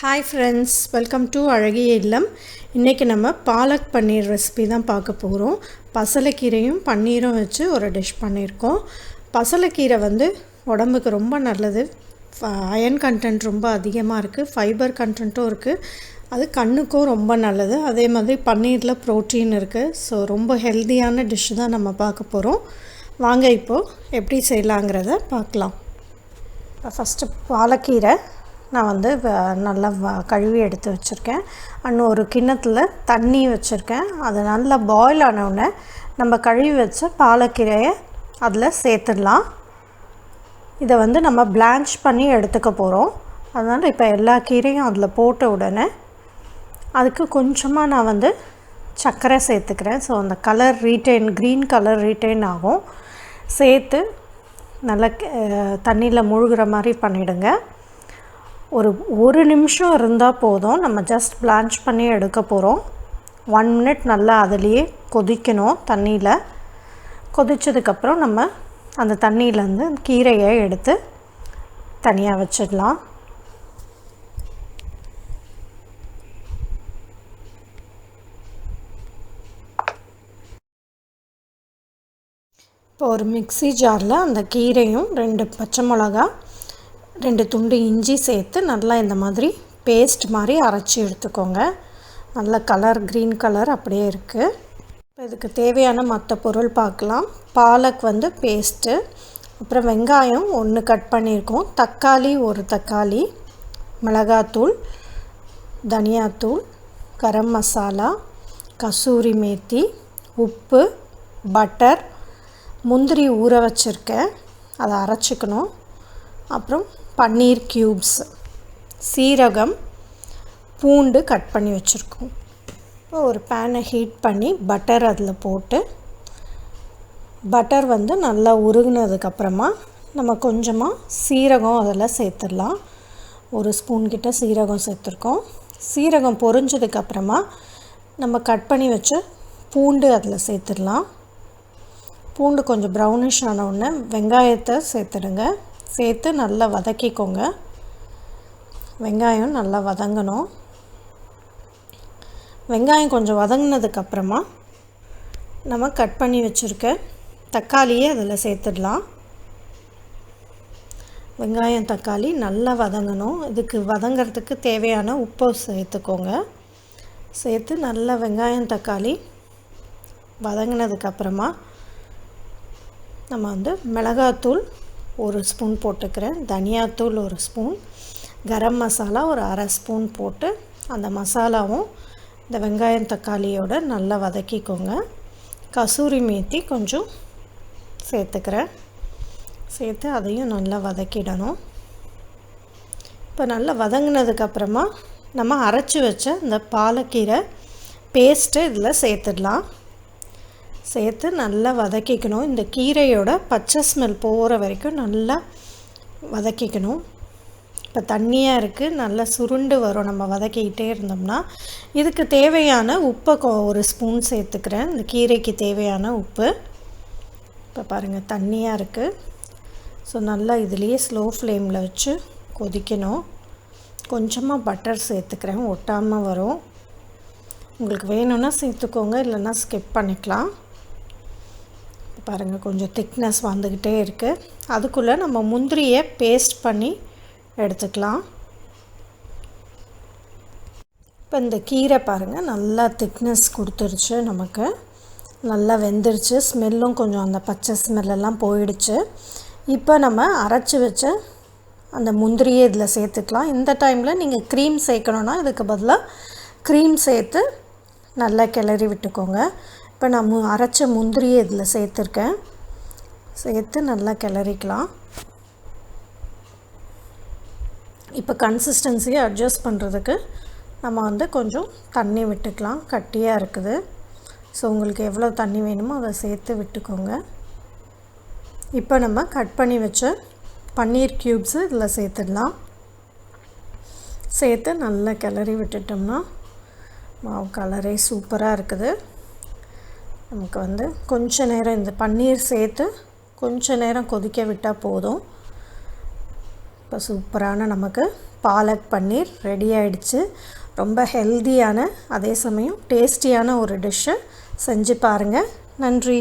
Hi friends, welcome to அழகிய இல்லம். இன்றைக்கி நம்ம பாலக் பன்னீர் ரெசிபி தான் பார்க்க போகிறோம். பசலைக்கீரையும் பன்னீரும் வச்சு ஒரு டிஷ் பண்ணியிருக்கோம். பசலைக்கீரை உடம்புக்கு ரொம்ப நல்லது. அயன் கண்டென்ட் ரொம்ப அதிகமாக இருக்குது, ஃபைபர் கண்டென்ட்டும் இருக்குது. அது கண்ணுக்கும் ரொம்ப நல்லது. அதே மாதிரி பன்னீரில் ப்ரோட்டீன் இருக்குது. ஸோ ரொம்ப ஹெல்த்தியான டிஷ்ஷு தான் நம்ம பார்க்க போகிறோம். வாங்க இப்போது எப்படி செய்யலாங்கிறத பார்க்கலாம். ஃபஸ்ட்டு பாலக்கீரை நான் நல்லா கழுவி எடுத்து வச்சுருக்கேன். அண்ட் ஒரு கிண்ணத்தில் தண்ணி வச்சுருக்கேன். அது நல்லா பாயில் ஆனவுடனே நம்ம கழுவி வச்ச பாலக்கீரையை அதில் சேர்த்துடலாம். இதை நம்ம பிளான்ச் பண்ணி எடுத்துக்க போகிறோம். அதனால் இப்போ எல்லா கீரையும் அதில் போட்ட உடனே அதுக்கு கொஞ்சமாக நான் சர்க்கரை சேர்த்துக்கிறேன். ஸோ அந்த கலர் க்ரீன் கலர் ரீட்டைன் ஆகும். சேர்த்து நல்லா தண்ணியில் முழுகிற மாதிரி பண்ணிவிடுங்க. ஒரு நிமிஷம் இருந்தால் போதும். நம்ம ஜஸ்ட் பிளான்ச் பண்ணி எடுக்க போகிறோம். 1 மினிட் நல்லா அதிலேயே கொதிக்கணும். தண்ணியில் கொதித்ததுக்கப்புறம் நம்ம அந்த தண்ணியிலேருந்து கீரையை எடுத்து தனியாக வச்சிடலாம். இப்போ ஒரு மிக்ஸி ஜாரில் அந்த கீரையும் 2 பச்சை மிளகா 2 துண்டு இஞ்சி சேர்த்து நல்லா இந்த மாதிரி பேஸ்ட் மாதிரி அரைச்சி எடுத்துக்கோங்க. நல்ல கலர் க்ரீன் கலர் அப்படியே இருக்குது. இப்போ இதுக்கு தேவையான மற்ற பொருள் பார்க்கலாம். பாலக் பேஸ்ட்டு, அப்புறம் வெங்காயம் 1 கட் பண்ணியிருக்கோம், தக்காளி 1 தக்காளி, மிளகாத்தூள், தனியாத்தூள், கரம் மசாலா, கசூரி மேத்தி, உப்பு, பட்டர், முந்திரி ஊற வச்சுருக்கேன், அதை அரைச்சிக்கணும், அப்புறம் பன்னீர் க்யூப்ஸ், சீரகம், பூண்டு கட் பண்ணி வச்சுருக்கோம். இப்போ ஒரு பேனை ஹீட் பண்ணி பட்டர் அதில் போட்டு பட்டர் நல்லா உருகுனதுக்கப்புறமா நம்ம கொஞ்சமாக சீரகம் அதில் சேர்த்துடலாம். 1 ஸ்பூன் கிட்ட சீரகம் சேர்த்துருக்கோம். சீரகம் பொரிஞ்சதுக்கப்புறமா நம்ம கட் பண்ணி வச்ச பூண்டு அதில் சேர்த்துடலாம். பூண்டு கொஞ்சம் ப்ரௌனிஷ் ஆன உடனே வெங்காயத்தை சேர்த்துடுங்க. சேர்த்து நல்லா வதக்கிக்கோங்க. வெங்காயம் நல்லா வதங்கணும். வெங்காயம் கொஞ்சம் வதங்கினதுக்கப்புறமா நம்ம கட் பண்ணி வச்சுருக்க தக்காளியை அதில் சேர்த்துடலாம். வெங்காயம் தக்காளி நல்லா வதங்கணும். இதுக்கு வதங்கிறதுக்கு தேவையான உப்பை சேர்த்துக்கோங்க. சேர்த்து நல்லா வெங்காயம் தக்காளி வதங்கினதுக்கப்புறமா நம்ம மிளகாத்தூள் 1 ஸ்பூன் போட்டுக்கிறேன், தனியாத்தூள் 1 ஸ்பூன், கரம் மசாலா ஒரு 1/2 ஸ்பூன் போட்டு அந்த மசாலாவும் இந்த வெங்காயம் தக்காளியோடு நல்லா வதக்கிக்கோங்க. கசூரி மேத்தி கொஞ்சம் சேர்த்துக்கிறேன். சேர்த்து அதையும் நல்லா வதக்கிடணும். இப்போ நல்லா வதங்கினதுக்கப்புறமா நம்ம அரைச்சி வச்ச இந்த பாலக்கீரை பேஸ்ட்டு இதில் சேர்த்துடலாம். சேர்த்து நல்லா வதக்கிக்கணும். இந்த கீரையோட பச்சை ஸ்மெல் போகிற வரைக்கும் நல்லா வதக்கிக்கணும். இப்போ தண்ணியாக இருக்குது, நல்லா சுருண்டு வரும் நம்ம வதக்கிக்கிட்டே இருந்தோம்னா. இதுக்கு தேவையான உப்பை 1 ஸ்பூன் சேர்த்துக்கிறேன், இந்த கீரைக்கு தேவையான உப்பு. இப்போ பாருங்கள் தண்ணியாக இருக்குது. ஸோ நல்லா இதுலேயே ஸ்லோ ஃப்ளேமில் வச்சு கொதிக்கணும். கொஞ்சமாக பட்டர் சேர்த்துக்கிறேன், ஒட்டாமல் வரும். உங்களுக்கு வேணும்னா சேர்த்துக்கோங்க, இல்லைன்னா ஸ்கிப் பண்ணிக்கலாம். பாருங்கள் கொஞ்சம் திக்னஸ் வந்துக்கிட்டே இருக்குது. அதுக்குள்ளே நம்ம முந்திரியை பேஸ்ட் பண்ணி எடுத்துக்கலாம். இப்போ இந்த கீரை பாருங்கள் நல்லா திக்னஸ் கொடுத்துருச்சு, நமக்கு நல்லா வெந்துருச்சு. ஸ்மெல்லும் கொஞ்சம் அந்த பச்சை ஸ்மெல்லெல்லாம் போயிடுச்சு. இப்போ நம்ம அரைச்சி வச்ச அந்த முந்திரியை இதில் சேர்த்துக்கலாம். இந்த டைமில் நீங்கள் க்ரீம் சேர்க்கணுன்னா இதுக்கு பதிலாக க்ரீம் சேர்த்து நல்லா கிளறி விட்டுக்கோங்க. இப்போ நான் அரைச்ச முந்திரியை இதில் சேர்த்துருக்கேன். சேர்த்து நல்லா கிளறிக்கலாம். இப்போ கன்சிஸ்டன்சியை அட்ஜஸ்ட் பண்ணுறதுக்கு நம்ம கொஞ்சம் தண்ணி விட்டுக்கலாம். கட்டியாக இருக்குது. ஸோ உங்களுக்கு எவ்வளோ தண்ணி வேணுமோ அதை சேர்த்து விட்டுக்கோங்க. இப்போ நம்ம கட் பண்ணி வச்ச பன்னீர் க்யூப்ஸு இதில் சேர்த்துடலாம். சேர்த்து நல்லா கிளறி விட்டுட்டோம்னா மாவு கலரே சூப்பராக இருக்குது. நமக்கு கொஞ்ச நேரம் இந்த பன்னீர் சேர்த்து கொஞ்ச நேரம் கொதிக்க விட்டால் போதும். இப்போ சூப்பரான நமக்கு பாலக் பன்னீர் ரெடி ஆயிடுச்சு. ரொம்ப ஹெல்தியான அதே சமயம் டேஸ்டியான ஒரு டிஷ்ஷை செஞ்சு பாருங்கள். நன்றி.